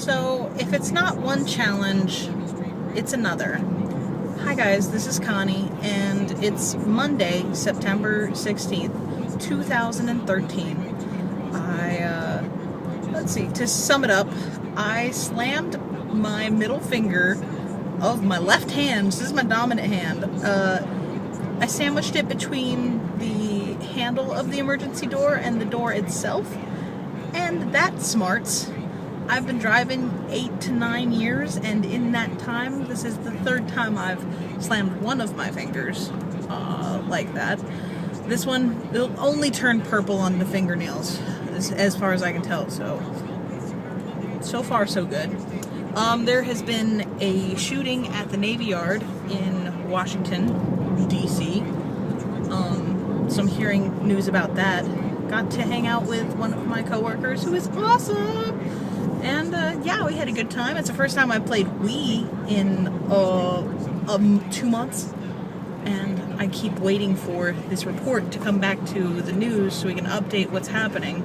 So, if it's not one challenge, it's another. Hi guys, this is Connie, and it's Monday, September 16th, 2013. Let's see, to sum it up, I slammed my middle finger of my left hand, this is my dominant hand, I sandwiched it between the handle of the emergency door and the door itself, and that smarts. I've been driving 8 to 9 years, and in that time, this is the third time I've slammed one of my fingers like that. This one, it'll only turn purple on the fingernails, as far as I can tell, so far so good. There has been a shooting at the Navy Yard in Washington, D.C. So I'm hearing news about that. Got to hang out with one of my coworkers who is awesome! And yeah, we had a good time. It's the first time I played Wii in 2 months. And I keep waiting for this report to come back to the news so we can update what's happening.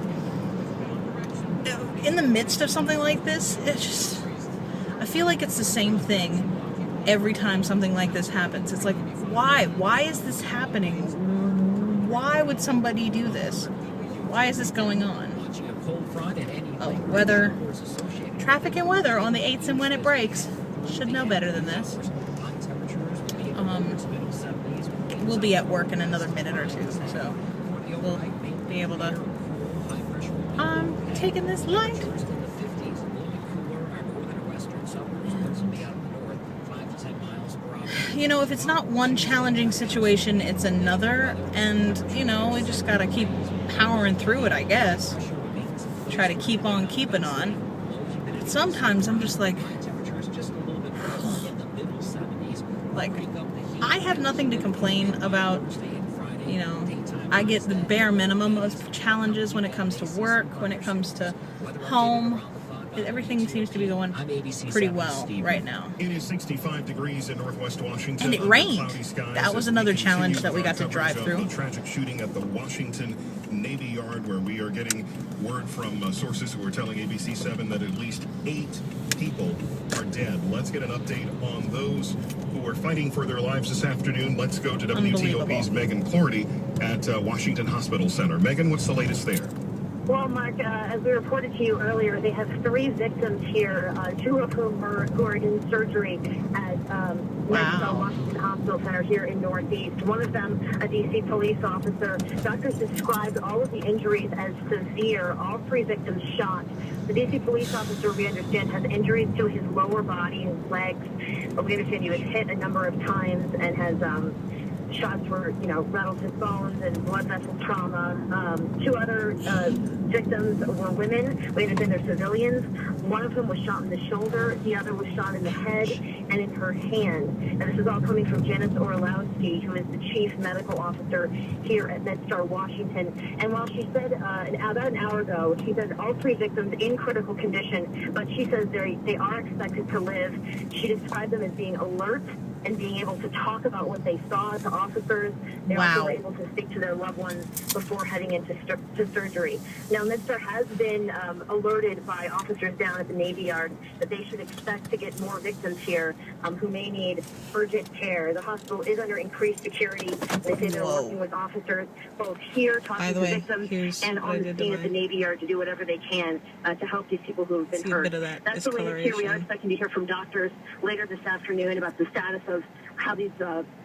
In the midst of something like this, it's just, I feel like it's the same thing every time something like this happens. It's like, why? Why is this happening? Why would somebody do this? Why is this going on? Oh, weather. Traffic and weather on the 8s and when it breaks. Should know better than this. We'll be at work in another minute or two, so we'll be able to taking this light. You know, if it's not one challenging situation, it's another, and you know, we just gotta keep powering through it, I guess. Try to keep on keeping on. But sometimes I'm just like I have nothing to complain about. You know, I get the bare minimum of challenges when it comes to work, when it comes to home. Everything seems to be going pretty well right now. It is 65 degrees in northwest Washington. And it rained. That was another challenge that we got to drive through. The tragic shooting at the Washington Navy Yard, where we are getting word from sources who are telling ABC7 that at least 8 people are dead. Let's get an update on those who are fighting for their lives this afternoon. Let's go to WTOP's Megan Clorty at Washington Hospital Center. Megan, what's the latest there? Well, Mark, as we reported to you earlier, they have 3 victims here, 2 of whom who are in surgery at Washington Hospital Center here in Northeast. One of them, a D.C. police officer. Doctors described all of the injuries as severe. All 3 victims shot. The D.C. police officer, we understand, has injuries to his lower body, his legs. But we understand he was hit a number of times and has shots were, rattled his bones and blood vessel trauma. 2 other victims were women. We understand they're civilians. One of them was shot in the shoulder. The other was shot in the head and in her hand. And this is all coming from Janice Orlowski, who is the chief medical officer here at MedStar Washington. And while she said about an hour ago, she said all 3 victims in critical condition, but she says they are expected to live. She described them as being alert and being able to talk about what they saw to officers. They also were able to speak to their loved ones before heading into surgery. Now, MedStar has been alerted by officers down at the Navy Yard that they should expect to get more victims here who may need urgent care. The hospital is under increased security. They say they're working with officers both here talking to victims and on the scene at the Navy Yard to do whatever they can to help these people who have been hurt. That's the latest here. We are expecting to hear from doctors later this afternoon about the status of how these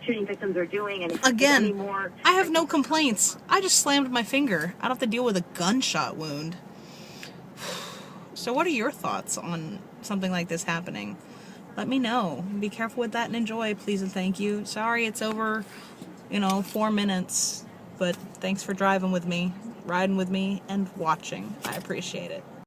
shooting victims are doing. And again, I have no complaints. I just slammed my finger. I don't have to deal with a gunshot wound. So what are your thoughts on something like this happening? Let me know. Be careful with that and enjoy, please and thank you. Sorry it's over, 4 minutes, but thanks for driving with me, riding with me, and watching. I appreciate it.